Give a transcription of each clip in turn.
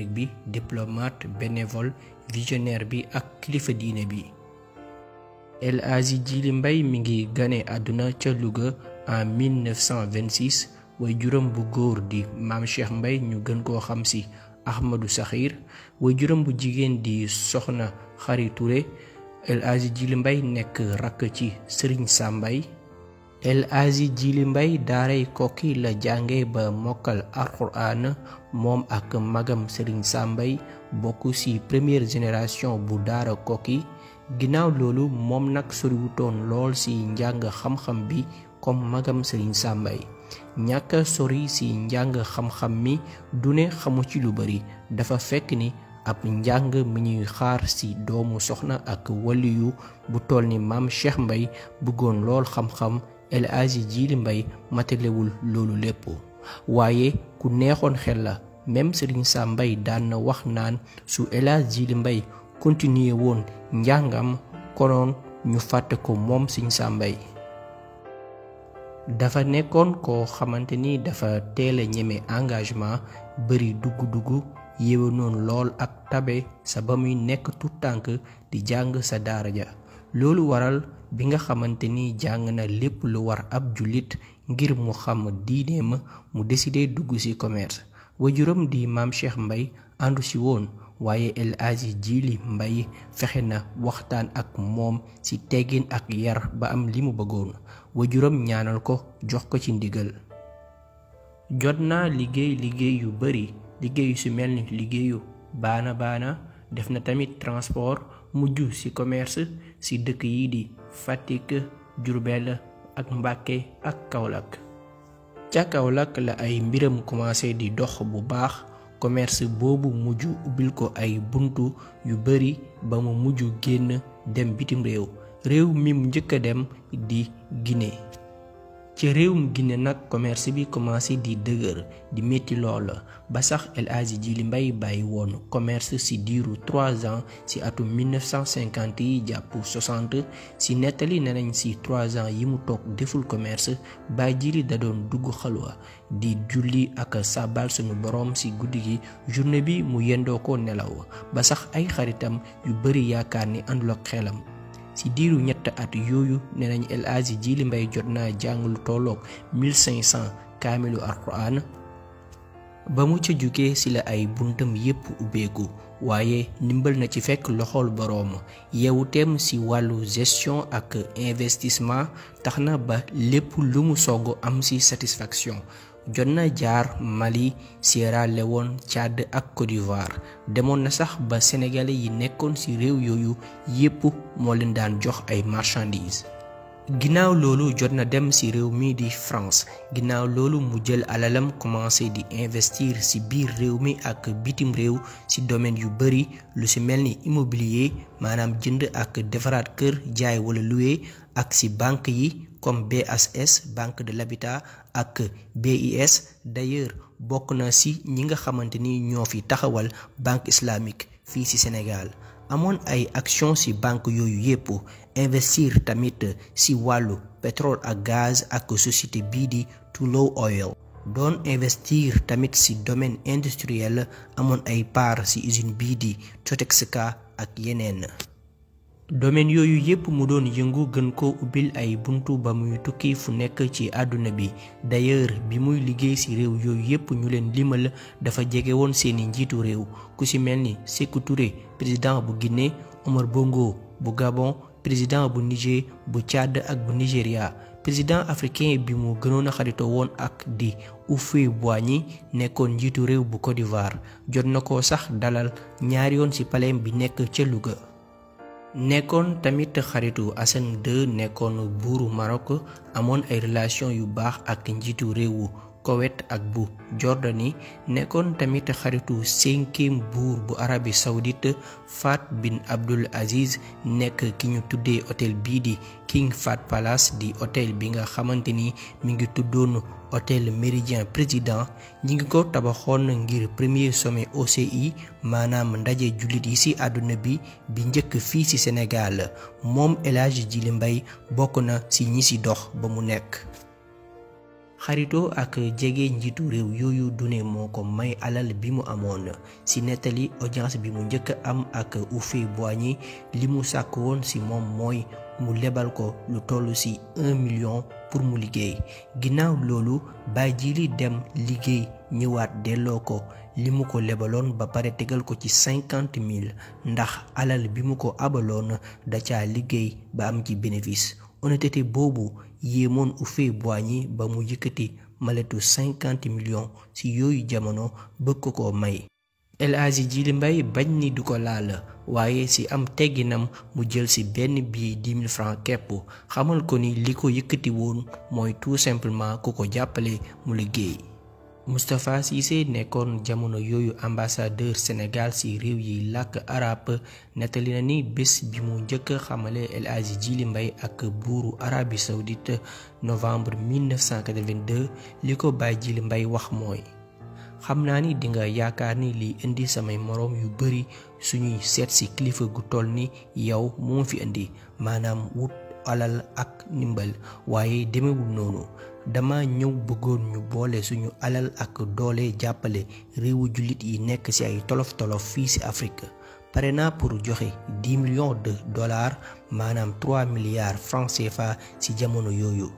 bi diplomate bénévole visionnaire bi ak kilifa diine bi. El Hadji Jiili Mbay mi ngi gane àdduna ca Louga en 1926 waajuram bu góor di maam Cheikh Mbay ñu gën koo xam ci Ahmadou Sakhir waajuram bu jigéen di soxna Xari Touré. El Hadji Jiili Mbay nekk rakk ci Sëriñ Sambay. El Hadji Jiili Mbay daaray Kokki la jànge ba mokkal alxuraan moom ak magam Sëriñ Sambay bokk ci première génération bu daara Kokki. ginnaaw loolu moom nag soriwutoon lool ci njàng xam-xam bi comme magam Sëriñ Sambay ñàkk sori ci njàng xam-xam mi du ne xamu ci lu bari dafa fekk ni ab njàng mi ñuy xaar ci doomu soxna ak waliyu bu toll ni maam Cheikh Mbay bëggoon lool xam-xam. El Hadji Jiili Mbay matalewul loolu lépp waaye ku neexoon xel la même Sëriñ Sambay daan na wax naan su El Hadji Jiili Mbay continuer woon njàngam konoon ñu fàtte ko moom Sëriñ Sambay. dafa nekkoon koo xamante ni dafa teel a ñeme engagement bari dugg-dugg yéwénoon lool ak tabe sa ba muy nekk tout tànk di jàng sa daara ja loolu waral bi nga xamante ni jàng na lépp lu war ab jullit ngir mu xam diineem mu décidé dugg ci commerce. waajuram di maam Cheikh Mbay àndu ci woon waaye El Hadji Jiili Mbay fexe na waxtaan ak moom ci teggin ak yar ba am li mu bëggoon. waajuram ñaanal ko jox ko ci ndigal. jot naa liggéey yu bari liggéey yu ci mel ni liggéeyu baana def na tamit transport mujj ci commerce ci dëkk yi di Fatick Diourbel ak Mbàkke ak Kaolack. ca Kaolack la ay mbiram commencé di dox bu baax commerce boobu mujj ubbil ko ay buntu yu bari ba mu mujj génn dem bitim réew mi mu njëkk a dem di Guinée. ci réewum Guinée nag commerce bi commencé di dëgër di metti lool ba sax El Hadji Jiili Mbay bàyyi woon commerce ci diiru 3 ans ci atum 1950 yi jàpp 60 ci nettali nenañ ci 3 ans yi mu toog deful commerce Baay Jiili da doon dugg xalwa di julli ak sàbbal sunu boroom ci guddi gi journée bi mu yendoo ko nelaw ba sax ay xaritam yu bari yaakaar ni àndul ak xelam. ci diiru ñett at yooyu nee nañ El Hadji Jiili Mbay jot naa jàng lu tolloog 1500 kaamilu alxuraan ba mu ca jógee ci la ay buntam yépp ubbeeku waaye ndimbal na ci fekk loxol boroom yeewu teem ci wàllu gestion ak investissement tax na ba lépp lu mu song am ci satisfaction. jot na jaar Mali Sierra Leone Tchad ak Côte d'Ivoire demoon na sax ba sénégalais yi nekkoon ci réew yooyu yépp moo leen daan jox ay marchandises. ginnaaw loolu jot na dem ci réew mi di France ginnaaw loolu mu jël alalam commencé di investir ci biir réew mi ak bitim réew ci domaine yu bari lu ci mel ni immobilier maanaam jënd ak defaraat kër jaay wala louer ak ci banque yi comme BHS Banque de l'Habitat ak BIS d'ailleurs bokk na ci ñi nga xamante ni ñoo fi taxawal banque islamique fii ci Sénégal. amoon ay action ci banque yooyu yépp investir tamit ci wàllu pétrole ak gaz ak société bii di Tullow Oil doon investir tamit ci domaine industriel amoon ay part ci usine bii di Totexka ak yeneen. domaine yooyu yépp mu doon yëngu gën ko ubbil ay buntu ba muy tukki fu nekk ci àdduna bi d'ailleurs bi muy liggéey ci réew yooyu yépp ñu leen limal dafa jege woon seeni njiitu réew ku ci mel ni Sékou Touré président bu Guinée, Omar Bongo bu Gabon président bu Niger bu Tchad ak bu Nigeria. président africain bi mu gënoon a xaritoo woon ak di Houphouët-Boigny nekkoon njiitu réew bu Côte d'Ivoire jot na ko sax dalal ñaari yoon ci palais bi nekk ca Louga. nekkoon tamit xaritu Hassan II nekkoon buuru Maroc amoon ay relation yu baax ak njiitu réewu Koweït ak bu Jordanie nekkoon tamit xaritu 5e buur bu Arabie Saoudite Fahd bin Abdul Aziz nekk ki ñu tuddee hôtel bii di King Fahd Palace di hôtel bi nga xamante ni mi ngi tuddoon hôtel Méridien Président ñi ngi ko tabaxoon ngir premier sommet OCI maanaam ndaje jullit yi ci àdduna bi njëkk fii ci Sénégal moom El Hadji Jiili Mbay bokk na ci ñi ci dox ba mu nekk. xaritoo ak jege njiitu réew yooyu dune moo ko may alal bi mu amoon. ci nettali audience bi mu njëkk am ak Houphouët-Boigny li mu sàkk woon ci moom mooy mu lebal ko lu toll ci 1 million pour mu liggéey. ginnaaw loolu Baay Jiili dem liggéey ñëwaat delloo ko li mu ko lebaloon ba pare tegal ko ci 50 000 ndax alal bi mu ko abaloon da caa liggéey ba am ci bénéfice. honnêteté boobu yéemoon Houphouët-Boigny ba mu yëkkati maletu 50 millions ci yooyu jamono bëgg ko may. El Hadji Jiili Mbay bañ ni du ko laal waaye ci am tegginam mu jël ci benn billet 10 000 francs képp xamal ko ni li ko yëkkati woon mooy tout simplement ku ko jàppale mu liggéey. Moustapha Cissé nekkoon jamono yooyu ambassadeur Sénégal ci réew yi làkk arab nettali na ni bés bi mu njëkk xamale El Hadji Jiili Mbay ak buuru Arabie Saoudite novembre 1982 li ko Baay Jiili Mbay wax mooy: xam naa ni dinga yaakaar ni liy indi samay moroom yu bari suñuy seet ci kilifa gu toll ni yow moo fi indi maanaam wut alal ak ndimbal, waaye demewul noonu. dama ñëw bëggoon ñu boole suñu alal ak doole jàppale réewu jullit yi nekk ci ay tolof-tolof fii ci Afrique. pare naa pour joxe 10 millions de dollars maanaam 3 milliards francs CFA ci jamono yooyu.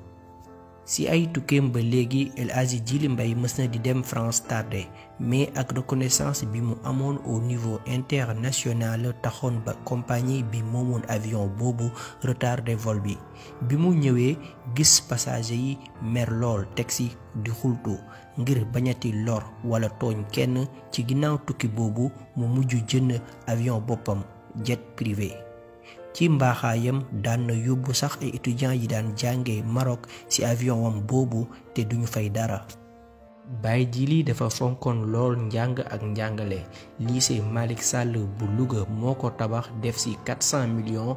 ci ay tukkeem ba léegi El Hadji Jiili Mbay mës na di dem France tardé mais ak reconnaissance bi mu amoon au niveau international taxoon ba compagnie bi moomoon avion boobu retardé vol bi. bi mu ñëwee gis passager yi mer lool taxi di xultu ngir bañati lor wala tooñ kenn. ci ginnaaw tukki boobu mu mujj jënd avion boppam jet privé. ci mbaaxaayam daan na yóbbu sax ay étudiants yi daan jànge Maroc ci avion wam boobu te duñu fay dara. Baay Jiili dafa fonkoon lool njàng ak njàngale. lycée Malick Sall bu Louga moo ko tabax def ci 400 millions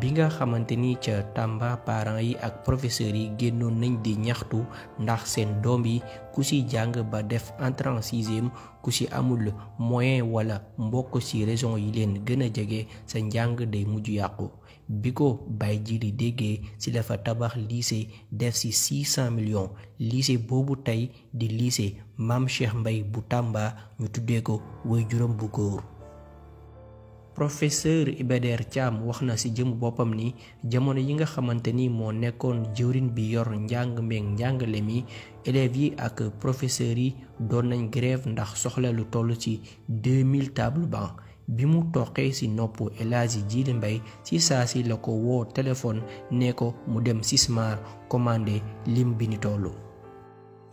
bi nga xamante ni ca Tamba parents yi ak professeurs yi génnoon nañ di ñaxtu ndax seen doom yi ku ci jàng ba def entrée en sixième ku ci amul moyen wala mbokk ci région yi leen gën a jege sa njàng day mujj yàqu. bi ko Baay Jiili déggee ci dafa tabax lycée def ci 600 millions. lycée boobu tey di lycée Maam Cheikh Mbay bu Tamba ñu tuddee ko waajuram bu góor. professeur Iba Der Thiam wax na ci jëm boppam ni jamono yi nga xamante ni moo nekkoon jëwriñ bi yor njàng meeg njàngale mi élèves yi ak professeurs yi doon nañ grève ndax soxla lu toll ci 2000 table banc. bi mu toqee ci nopp El Hadji Jiili Mbay ci saa si la ko woo téléphone ne ko mu dem Sismar commandé lim bi ni tollu.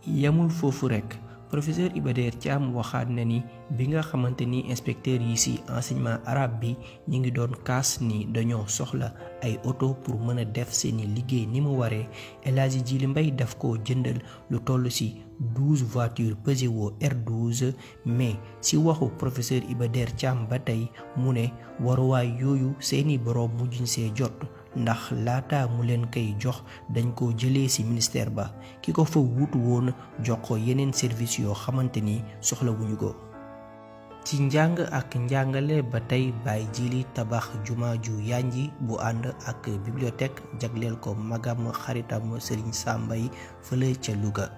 yamul foofu rekk professeur Iba Der Thiam waxaat na ni bi nga xamante ni inspecteurs yi ci enseignement arabe bi ñi ngi doon kaas ni dañoo soxla ay oto pour mën a def seeni liggéey ni mu waree. El Hadji Jiili Mbay daf ko jëndal lu toll ci 12 voitures Peugeot R12 mais ci waxu professeur Iba Der Thiam ba tey mu ne waruwaay yooyu seeni boroom mujjuñ see jot ndax laata mu leen koy jox dañ ko jëlee ci ministère ba ki ko fa wuutu woon jox ko yeneen service yoo xamante ni soxla wuñu ko. ci njàng ak njàngale ba tey Baay Jiili tabax juma ju yanji bu ànd ak bibliothèque jagleel ko magam xaritam Serigne Sambay fële ca Louga.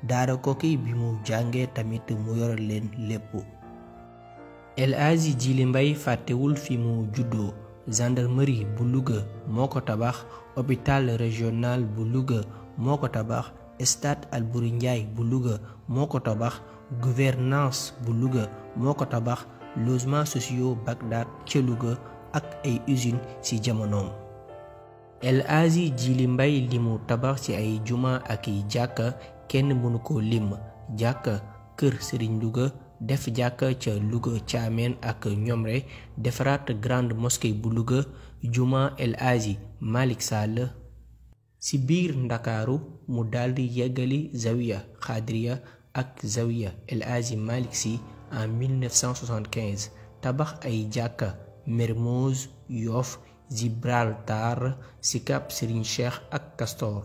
daara Koki bi mu jàngee tamit mu yor leen lépp. El Hadji Jiili Mbay fàttewul fi mu juddoo. gendarmerie bu Louga moo ko tabax. hôpital régional bu Louga moo ko tabax. stade Albouri Ndiaye bu Louga moo ko tabax. gouvernance bu Louga moo ko tabax. logements sociaux Bagdad ca Louga ak ay usines ci jamonoom. El Hadji Jiili Mbay li mu tabax ci ay juma ak i jàkka kenn mënu ko lim. jàkka kër Serigne Louga def jàkka ca Louga Thiamène ak Ñomre defaraat grande mosquée bu Louga juma El Hadji Malick Sall. ci biir Ndakaaru mu daldi yeggali zawiya Xaadiriya ak zawiya El Hadji Malick Sy en 1975 tabax ay jàkka Mermoz Yoff Gibraltar Sicap Serigne Cheikh ak Castor.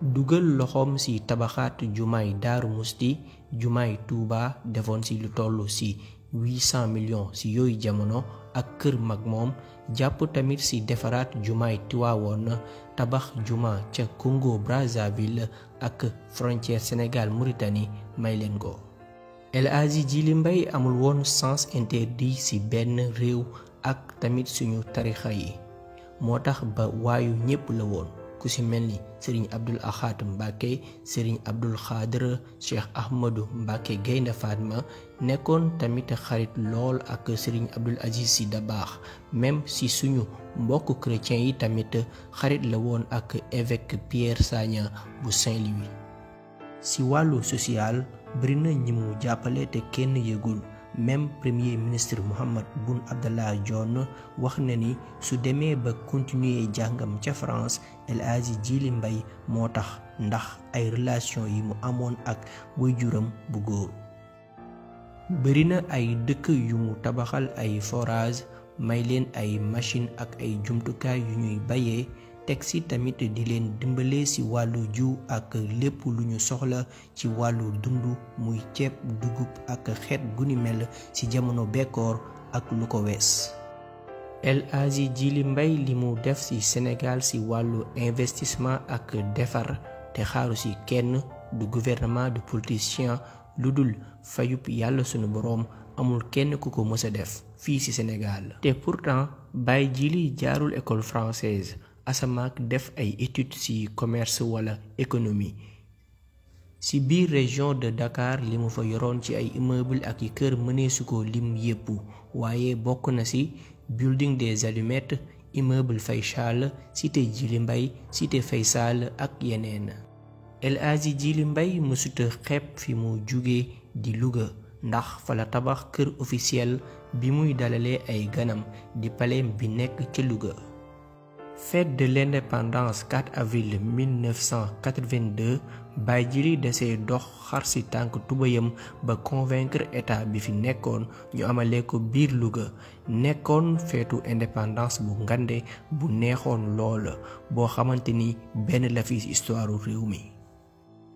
dugal loxoom ci tabaxaat jumaay Daaru Musti jumaay Tuuba defoon ci lu toll ci 800 millions ci yooyu jamono ak kër mag moom jàpp tamit ci defaraat jumaay Tiwaawoon tabax juma ca Congo Brazzaville ak frontière Sénégal Mauritanie may leen ko. El Hadji Jiili Mbay amul woon sens interdit ci benn réew ak tamit suñu tarixa yi moo tax ba waayu ñépp la woon ku ci mel ni Serigne Abdul Ahad Mbacke Serigne Abdul Xaadir Cheikh Ahmadou Mbacke Gaynde Fatma nekkoon tamit xarit lool ak Serigne Abdul Aziz Sy Dabakh même si suñu mbokk chrétien yi tamit xarit la woon ak évêque Pierre Sagna bu Saint-Louis. ci wàllu social bari na ñi mu jàppale te kenn yëgul. même premier ministre Mohamed Boun Abdallah Dionne wax na ni su demee ba continuer jàngam ca France El Hadji Jiili Mbay moo tax ndax ay relation yi mu amoon ak waajuram bu góor. bari na ay dëkk yu mu tabaxal ay forage may leen ay machine ak ay jumtukaay yu ñuy bayee teg ci tamit di leen dimbale ci wàllu jiw ak lépp lu ñu soxla ci wàllu dund muy ceeb dugub ak xeet gu ni mel ci jamono bekkoor ak lu ko wees. El Hadji Jiili Mbay li mu def ci Sénégal ci wàllu investissement ak defar te xaaru ci kenn du gouvernement du politicien lu dul fayub yàlla sunu boroom amul kenn ku ko mës a def fii ci Sénégal. te pourtant Baay Jiili jaarul école française asamaak def ay études ci commerce wala économie ci biir région de Dakar li mu fa yoroon ci ay immeuble ak yi kër mëneesu ko lim yépp waaye bokk na ci building des Allumettes immeuble Faysal cité Jiili Mbay cité Faysal ak yeneen. El Hadji Jiili Mbay mësuta xeeb fi mu jóge di Louga ndax fa la tabax kër officiel bi muy dalalee ay ganam di palais bi nekk ca Louga. Fête de l'indépendance 4 avril 1982 Baay Jiili desee dox xar ci tànk tubayam ba convaincre état bi fi nekkoon ñu amalee ko biir Louga nekkoon feetu indépendance bu ngande bu neexoon lool boo xamante ni benn la fi histoire réew mi.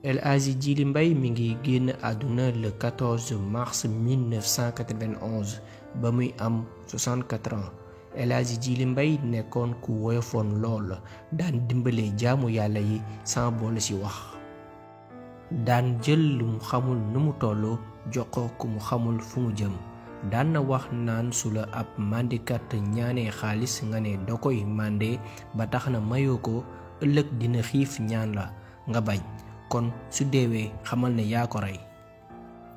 El Hadji Jiili Mbay mi ngi génn àdduna le 14 mars 1991 ba muy am 64 ans. El Hadji Jiili Mbay nekkoon ku woyofoon lool daan dimbale jaamu yàlla yi sans boole ci wax daan jël lu mu xamul nu mu toll jox ko ku mu xamul fu mu jëm daan na wax naan su la ab màndikat ñaanee xaalis nga ne da koy mànde ba tax na mayoo ko ëllëg dina xiif ñaan la nga bañ kon su deewee xamal ne yaa ko rey.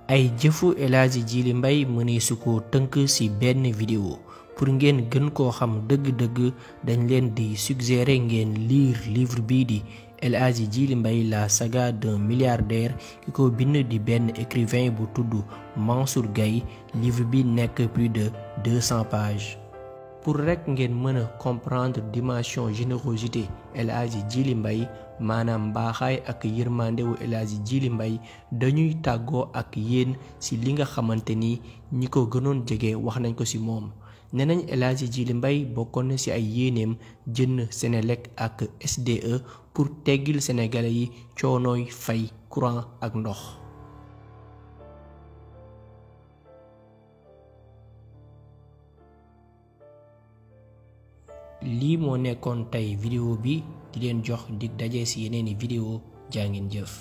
ay jëfu El Hadji Jiili Mbay mëneesu ko tënk ci benn vidéo pour ngeen gën koo xam dëgg-dëgg dañ leen di suggérer ngeen lire livre bii di El Hadji Jiili Mbay la saga d'un milliardaire ki ko bind di benn écrivain bu tudd Mansour Gaye livre bi nekk plus de 200 pages. pour rekk ngeen mën a comprendre dimension générosité El Hadji Jiili Mbay maanaam mbaaxaay ak yërmandewu El Hadji Jiili Mbay dañuy tàggoo ak yéen ci li nga xamante ni ñi ko gënoon jege wax nañ ko ci moom. nee nañ El Hadji Jiili Mbay bokkoon na ci ay yéeneem jënd Senelec ak SDE pour teggil sénégalais yi coonooy fay courant ak ndox. lii moo nekkoon tey vidéo bi di leen jox dig daje ci yeneeni vidéo jaa ngeen jëf.